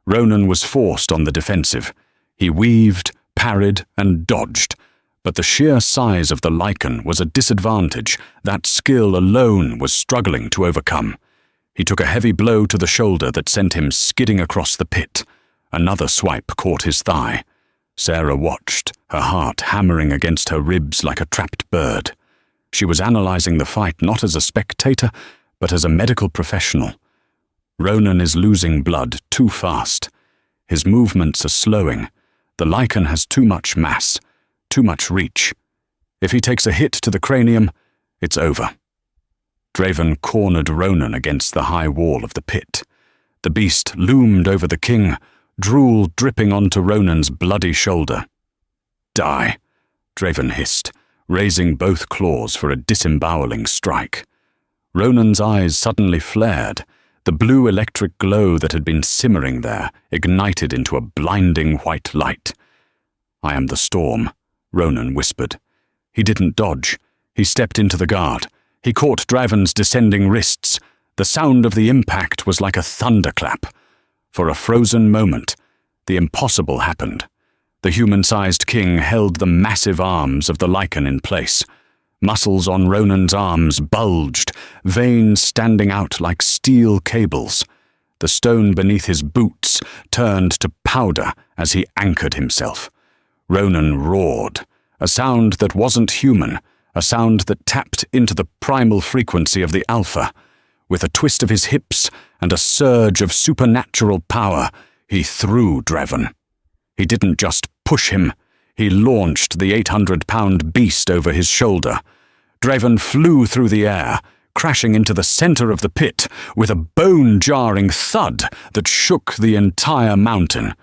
Ronan was forced on the defensive. He weaved, parried, and dodged. But the sheer size of the lichen was a disadvantage that skill alone was struggling to overcome. He took a heavy blow to the shoulder that sent him skidding across the pit. Another swipe caught his thigh. Sarah watched, her heart hammering against her ribs like a trapped bird. She was analyzing the fight not as a spectator, but as a medical professional. Ronan is losing blood too fast. His movements are slowing. The lichen has too much mass, too much reach. If he takes a hit to the cranium, it's over. Draven cornered Ronan against the high wall of the pit. The beast loomed over the king, drool dripping onto Ronan's bloody shoulder. "Die," Draven hissed, raising both claws for a disemboweling strike. Ronan's eyes suddenly flared. The blue electric glow that had been simmering there ignited into a blinding white light. "I am the storm," Ronan whispered. He didn't dodge. He stepped into the guard. He caught Draven's descending wrists. The sound of the impact was like a thunderclap. For a frozen moment, the impossible happened. The human-sized king held the massive arms of the lichen in place. Muscles on Ronan's arms bulged, veins standing out like steel cables. The stone beneath his boots turned to powder as he anchored himself. Ronan roared, a sound that wasn't human, a sound that tapped into the primal frequency of the Alpha. With a twist of his hips and a surge of supernatural power, he threw Draven. He didn't just push him, he launched the 800-pound beast over his shoulder. Draven flew through the air, crashing into the center of the pit with a bone-jarring thud that shook the entire mountain.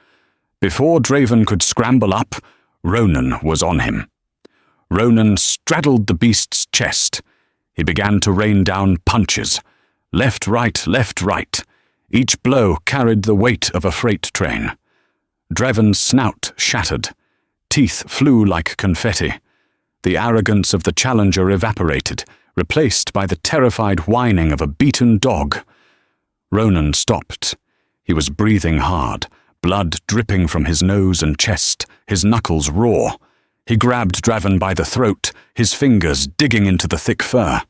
Before Draven could scramble up, Ronan was on him. Ronan straddled the beast's chest. He began to rain down punches. Left, right. Each blow carried the weight of a freight train. Draven's snout shattered. Teeth flew like confetti. The arrogance of the challenger evaporated, replaced by the terrified whining of a beaten dog. Ronan stopped. He was breathing hard, blood dripping from his nose and chest, his knuckles raw. He grabbed Draven by the throat, his fingers digging into the thick fur.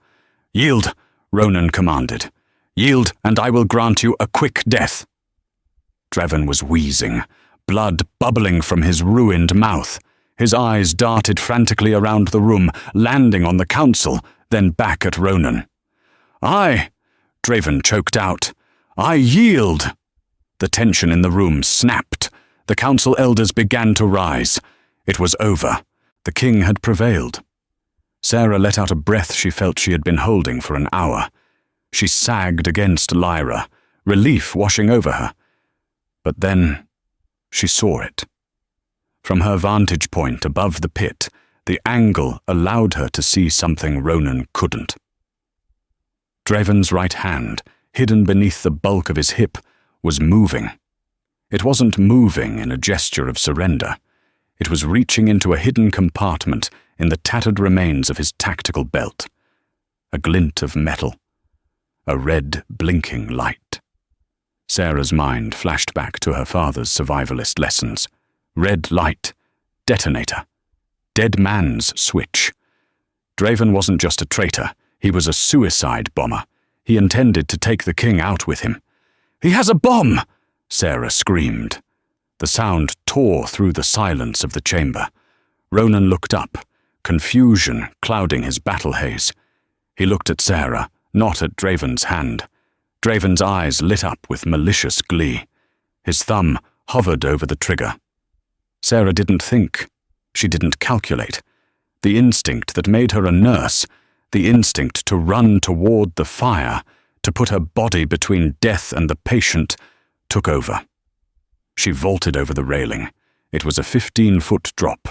"Yield," Ronan commanded. "Yield, and I will grant you a quick death." Draven was wheezing, blood bubbling from his ruined mouth. His eyes darted frantically around the room, landing on the council, then back at Ronan. "I," Draven choked out, "I yield." The tension in the room snapped. The council elders began to rise. It was over. The king had prevailed. Sarah let out a breath she felt she had been holding for an hour. She sagged against Lyra, relief washing over her. But then she saw it. From her vantage point above the pit, the angle allowed her to see something Ronan couldn't. Draven's right hand, hidden beneath the bulk of his hip, was moving. It wasn't moving in a gesture of surrender. It was reaching into a hidden compartment in the tattered remains of his tactical belt. A glint of metal. A red, blinking light. Sarah's mind flashed back to her father's survivalist lessons. Red light. Detonator. Dead man's switch. Draven wasn't just a traitor. He was a suicide bomber. He intended to take the king out with him. "He has a bomb!" Sarah screamed. The sound tore through the silence of the chamber. Ronan looked up, confusion clouding his battle haze. He looked at Sarah, not at Draven's hand. Draven's eyes lit up with malicious glee. His thumb hovered over the trigger. Sarah didn't think. She didn't calculate. The instinct that made her a nurse, the instinct to run toward the fire, to put her body between death and the patient, took over. She vaulted over the railing. It was a 15-foot drop.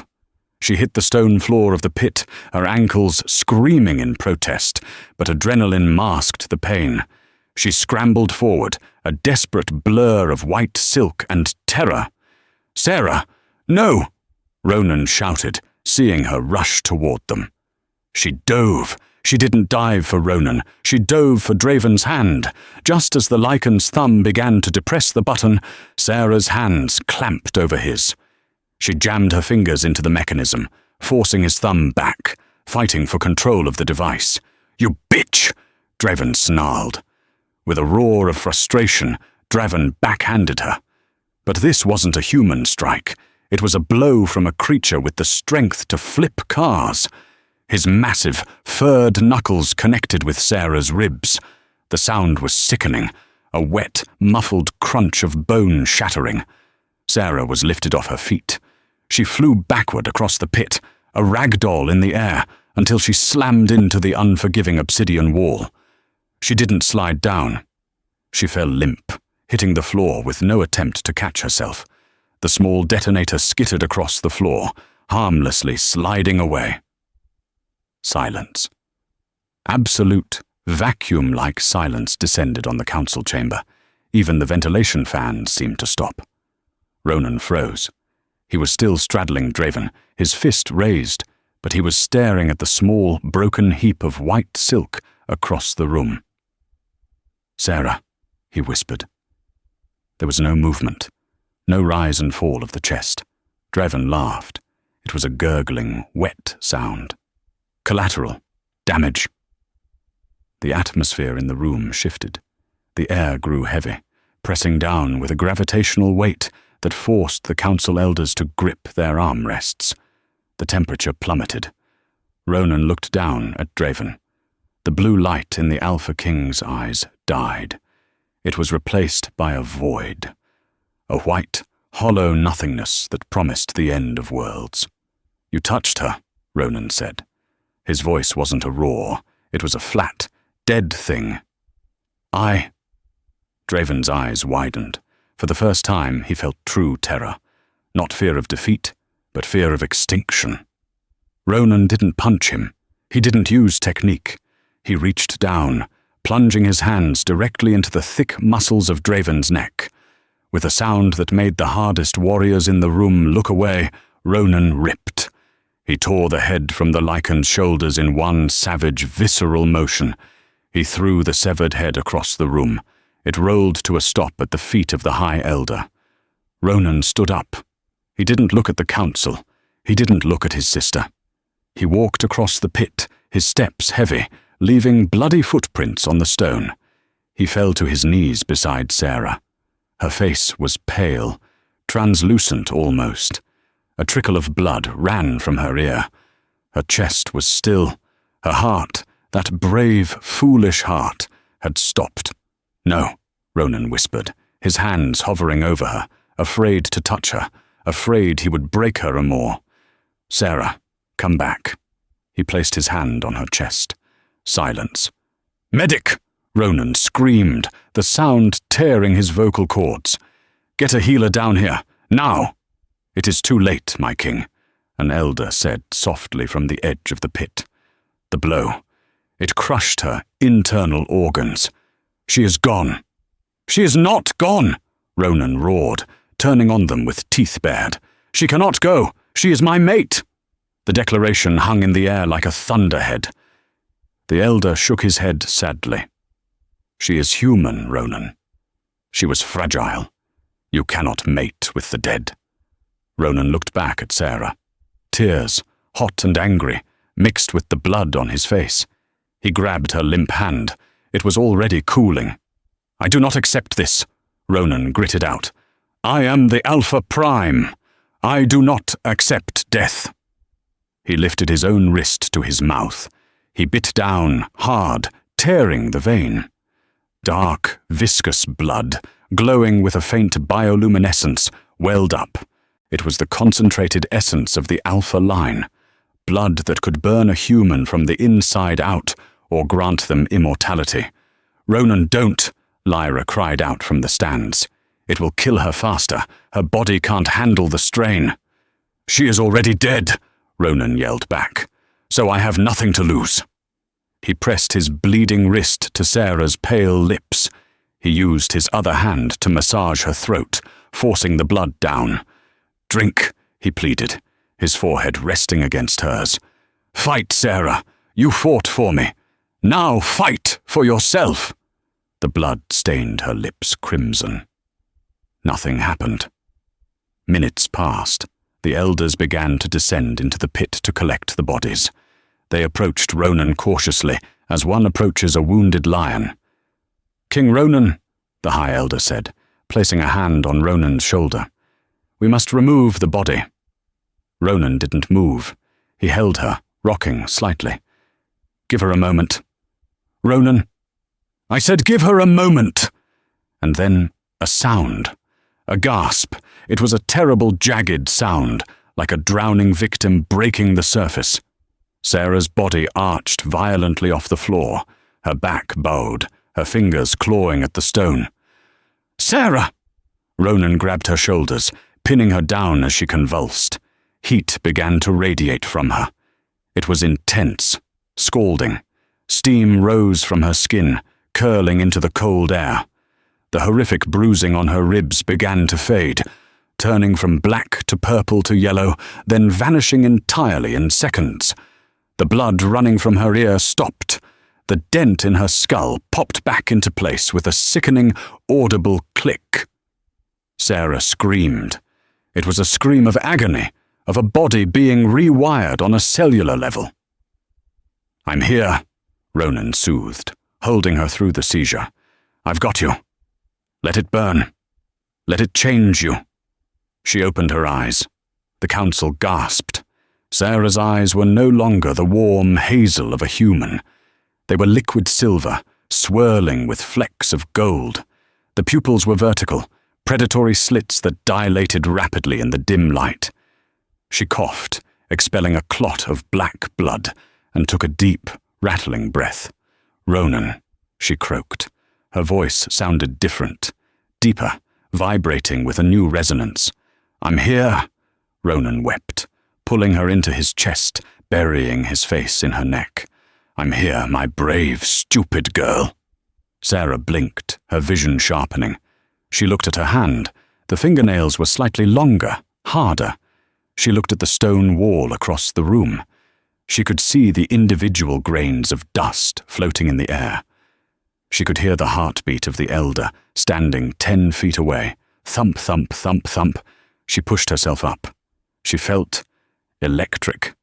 She hit the stone floor of the pit, her ankles screaming in protest, but adrenaline masked the pain. She scrambled forward, a desperate blur of white silk and terror. "Sarah, no!" Ronan shouted, seeing her rush toward them. She dove. She didn't dive for Ronan. She dove for Draven's hand. Just as the Lycan's thumb began to depress the button, Sarah's hands clamped over his. She jammed her fingers into the mechanism, forcing his thumb back, fighting for control of the device. "You bitch!" Draven snarled. With a roar of frustration, Draven backhanded her. But this wasn't a human strike. It was a blow from a creature with the strength to flip cars. His massive, furred knuckles connected with Sarah's ribs. The sound was sickening, a wet, muffled crunch of bone shattering. Sarah was lifted off her feet. She flew backward across the pit, a ragdoll in the air, until she slammed into the unforgiving obsidian wall. She didn't slide down. She fell limp, hitting the floor with no attempt to catch herself. The small detonator skittered across the floor, harmlessly sliding away. Silence. Absolute, vacuum-like silence descended on the council chamber. Even the ventilation fans seemed to stop. Ronan froze. He was still straddling Draven, his fist raised, but he was staring at the small, broken heap of white silk across the room. "Sarah," he whispered. There was no movement, no rise and fall of the chest. Draven laughed. It was a gurgling, wet sound. Collateral. Damage. The atmosphere in the room shifted. The air grew heavy, pressing down with a gravitational weight that forced the council elders to grip their armrests. The temperature plummeted. Ronan looked down at Draven. The blue light in the Alpha King's eyes died. It was replaced by a void. A white, hollow nothingness that promised the end of worlds. "You touched her," Ronan said. His voice wasn't a roar. It was a flat, dead thing. "I—" Draven's eyes widened. For the first time, he felt true terror. Not fear of defeat, but fear of extinction. Ronan didn't punch him. He didn't use technique. He reached down, plunging his hands directly into the thick muscles of Draven's neck. With a sound that made the hardest warriors in the room look away, Ronan ripped. He tore the head from the Lycan's shoulders in one savage, visceral motion. He threw the severed head across the room. It rolled to a stop at the feet of the High Elder. Ronan stood up. He didn't look at the council. He didn't look at his sister. He walked across the pit, his steps heavy, leaving bloody footprints on the stone. He fell to his knees beside Sarah. Her face was pale, translucent almost. A trickle of blood ran from her ear. Her chest was still. Her heart, that brave, foolish heart, had stopped. "No," Ronan whispered, his hands hovering over her, afraid to touch her, afraid he would break her more. "Sarah, come back." He placed his hand on her chest. Silence. "Medic!" Ronan screamed, the sound tearing his vocal cords. "Get a healer down here, now!" "It is too late, my king," an elder said softly from the edge of the pit. The blow. It crushed her internal organs. "She is gone." "She is not gone!" Ronan roared, turning on them with teeth bared. "She cannot go! She is my mate!" The declaration hung in the air like a thunderhead. The elder shook his head sadly. "She is human, Ronan. She was fragile. You cannot mate with the dead." Ronan looked back at Sarah. Tears, hot and angry, mixed with the blood on his face. He grabbed her limp hand. It was already cooling. "I do not accept this," Ronan gritted out. "I am the Alpha Prime. I do not accept death." He lifted his own wrist to his mouth. He bit down, hard, tearing the vein. Dark, viscous blood, glowing with a faint bioluminescence, welled up. It was the concentrated essence of the Alpha line, blood that could burn a human from the inside out or grant them immortality. "Ronan, don't!" Lyra cried out from the stands. "It will kill her faster. Her body can't handle the strain." "She is already dead," Ronan yelled back. "So I have nothing to lose." He pressed his bleeding wrist to Sarah's pale lips. He used his other hand to massage her throat, forcing the blood down. "Drink," he pleaded, his forehead resting against hers. "Fight, Sarah. You fought for me. Now fight for yourself." The blood stained her lips crimson. Nothing happened. Minutes passed. The elders began to descend into the pit to collect the bodies. They approached Ronan cautiously, as one approaches a wounded lion. "King Ronan," the High Elder said, placing a hand on Ronan's shoulder. "We must remove the body." Ronan didn't move. He held her, rocking slightly. "Give her a moment." "Ronan." "I said give her a moment!" And then a sound. A gasp. It was a terrible, jagged sound, like a drowning victim breaking the surface. Sarah's body arched violently off the floor, her back bowed, her fingers clawing at the stone. "Sarah!" Ronan grabbed her shoulders, pinning her down as she convulsed. Heat began to radiate from her. It was intense, scalding. Steam rose from her skin, curling into the cold air. The horrific bruising on her ribs began to fade, turning from black to purple to yellow, then vanishing entirely in seconds. The blood running from her ear stopped. The dent in her skull popped back into place with a sickening, audible click. Sarah screamed. It was a scream of agony, of a body being rewired on a cellular level. "I'm here," Ronan soothed, holding her through the seizure. "I've got you. Let it burn. Let it change you." She opened her eyes. The council gasped. Sarah's eyes were no longer the warm hazel of a human. They were liquid silver, swirling with flecks of gold. The pupils were vertical, predatory slits that dilated rapidly in the dim light. She coughed, expelling a clot of black blood, and took a deep, rattling breath. "Ronan," she croaked. Her voice sounded different, deeper, vibrating with a new resonance. "I'm here," Ronan wept, pulling her into his chest, burying his face in her neck. "I'm here, my brave, stupid girl." Sarah blinked, her vision sharpening. She looked at her hand. The fingernails were slightly longer, harder. She looked at the stone wall across the room. She could see the individual grains of dust floating in the air. She could hear the heartbeat of the elder, standing 10 feet away. Thump, thump, thump, thump. She pushed herself up. She felt electric.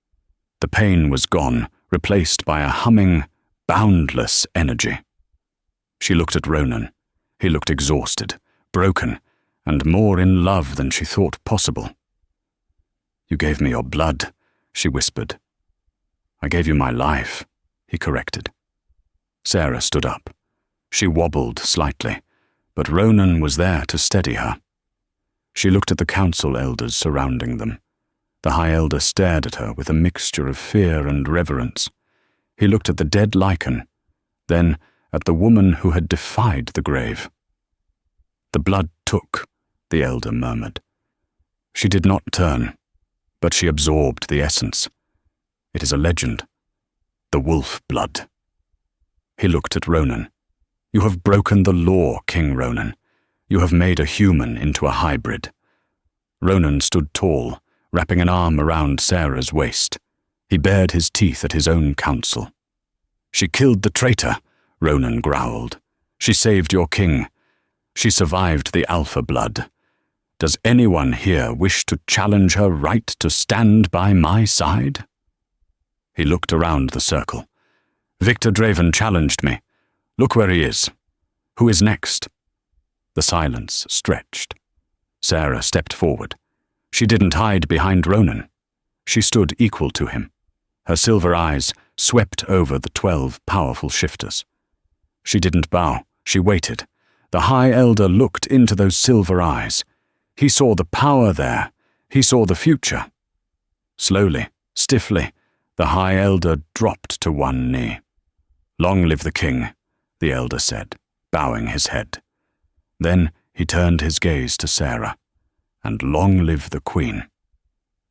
The pain was gone, replaced by a humming, boundless energy. She looked at Ronan. He looked exhausted, broken, and more in love than she thought possible. "You gave me your blood," she whispered. "I gave you my life," he corrected. Sarah stood up. She wobbled slightly, but Ronan was there to steady her. She looked at the council elders surrounding them. The High Elder stared at her with a mixture of fear and reverence. He looked at the dead lichen, then at the woman who had defied the grave. "The blood took," the elder murmured. "She did not turn, but she absorbed the essence. It is a legend. The wolf blood." He looked at Ronan. "You have broken the law, King Ronan. You have made a human into a hybrid." Ronan stood tall, wrapping an arm around Sarah's waist. He bared his teeth at his own counsel. "She killed the traitor," Ronan growled. "She saved your king. She survived the Alpha blood. Does anyone here wish to challenge her right to stand by my side?" He looked around the circle. "Victor Draven challenged me. Look where he is. Who is next?" The silence stretched. Sarah stepped forward. She didn't hide behind Ronan. She stood equal to him. Her silver eyes swept over the 12 powerful shifters. She didn't bow. She waited. The High Elder looked into those silver eyes. He saw the power there. He saw the future. Slowly, stiffly, the High Elder dropped to one knee. "Long live the king," the elder said, bowing his head. Then he turned his gaze to Sarah. And long live the queen.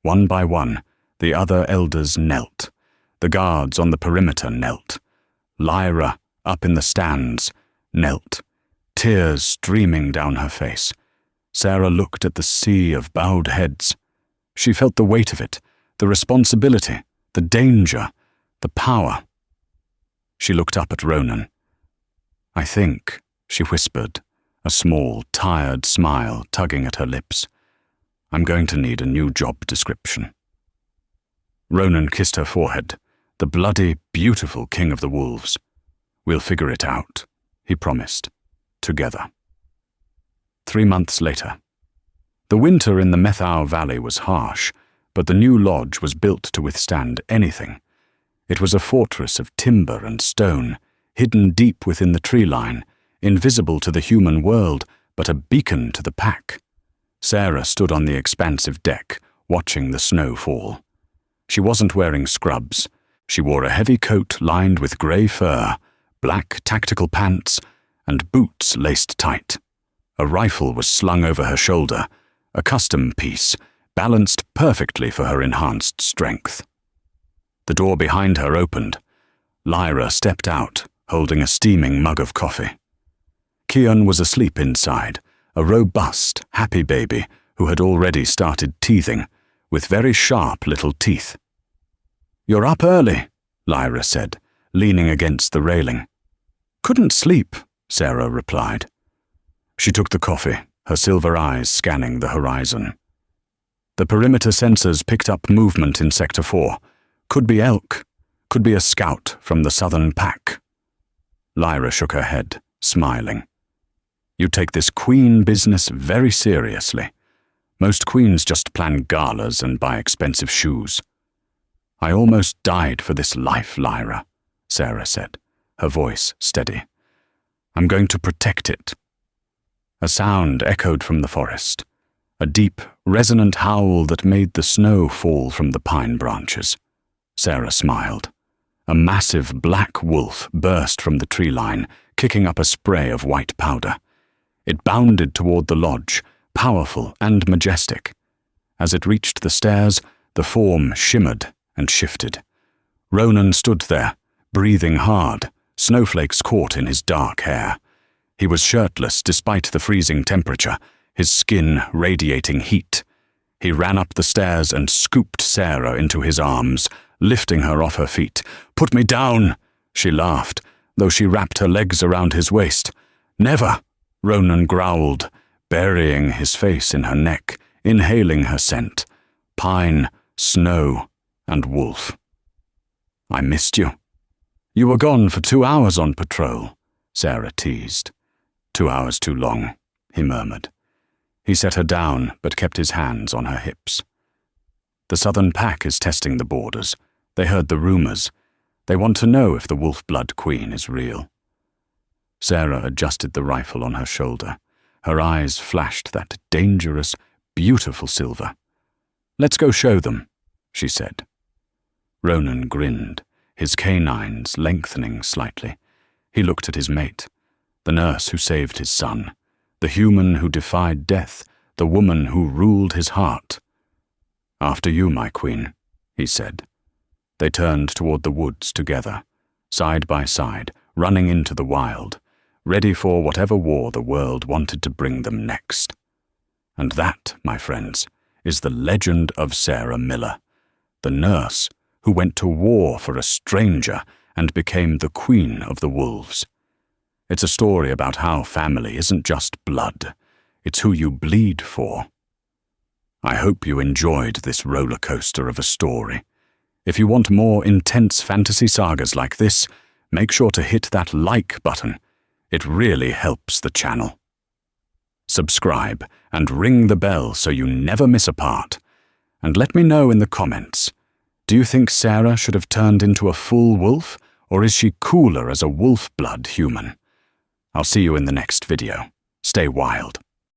One by one, the other elders knelt. The guards on the perimeter knelt. Lyra, up in the stands, knelt, tears streaming down her face. Sarah looked at the sea of bowed heads. She felt the weight of it, the responsibility, the danger, the power. She looked up at Ronan. "I think," she whispered, a small, tired smile tugging at her lips, "I'm going to need a new job description." Ronan kissed her forehead, the bloody, beautiful king of the wolves. "We'll figure it out," he promised, together. 3 months later. The winter in the Methau Valley was harsh, but the new lodge was built to withstand anything. It was a fortress of timber and stone, hidden deep within the tree line, invisible to the human world, but a beacon to the pack. Sarah stood on the expansive deck, watching the snow fall. She wasn't wearing scrubs. She wore a heavy coat lined with grey fur, black tactical pants, and boots laced tight. A rifle was slung over her shoulder, a custom piece, balanced perfectly for her enhanced strength. The door behind her opened. Lyra stepped out, holding a steaming mug of coffee. Kian was asleep inside, a robust, happy baby who had already started teething, with very sharp little teeth. "You're up early," Lyra said, leaning against the railing. "Couldn't sleep," Sarah replied. She took the coffee, her silver eyes scanning the horizon. The perimeter sensors picked up movement in Sector 4. Could be elk, could be a scout from the southern pack. Lyra shook her head, smiling. "You take this queen business very seriously. Most queens just plan galas and buy expensive shoes." "I almost died for this life, Lyra," Sarah said, her voice steady. "I'm going to protect it." A sound echoed from the forest, a deep, resonant howl that made the snow fall from the pine branches. Sarah smiled. A massive black wolf burst from the tree line, kicking up a spray of white powder. It bounded toward the lodge, powerful and majestic. As it reached the stairs, the form shimmered and shifted. Ronan stood there, breathing hard, snowflakes caught in his dark hair. He was shirtless despite the freezing temperature, his skin radiating heat. He ran up the stairs and scooped Sarah into his arms, lifting her off her feet. "Put me down," she laughed, though she wrapped her legs around his waist. "Never," Ronan growled, burying his face in her neck, inhaling her scent. Pine, snow, and wolf. "I missed you." "You were gone for 2 hours on patrol," Sarah teased. "2 hours too long," he murmured. He set her down, but kept his hands on her hips. "The Southern Pack is testing the borders. They heard the rumors. They want to know if the Wolf-Blood Queen is real." Sarah adjusted the rifle on her shoulder. Her eyes flashed that dangerous, beautiful silver. "Let's go show them," she said. Ronan grinned, his canines lengthening slightly. He looked at his mate, the nurse who saved his son, the human who defied death, the woman who ruled his heart. "After you, my queen," he said. They turned toward the woods together, side by side, running into the wild, ready for whatever war the world wanted to bring them next. And that, my friends, is the legend of Sarah Miller, the nurse who went to war for a stranger and became the queen of the wolves. It's a story about how family isn't just blood, it's who you bleed for. I hope you enjoyed this roller coaster of a story. If you want more intense fantasy sagas like this, make sure to hit that like button. It really helps the channel. Subscribe and ring the bell so you never miss a part. And let me know in the comments, do you think Sarah should have turned into a full wolf, or is she cooler as a wolf-blood human? I'll see you in the next video. Stay wild.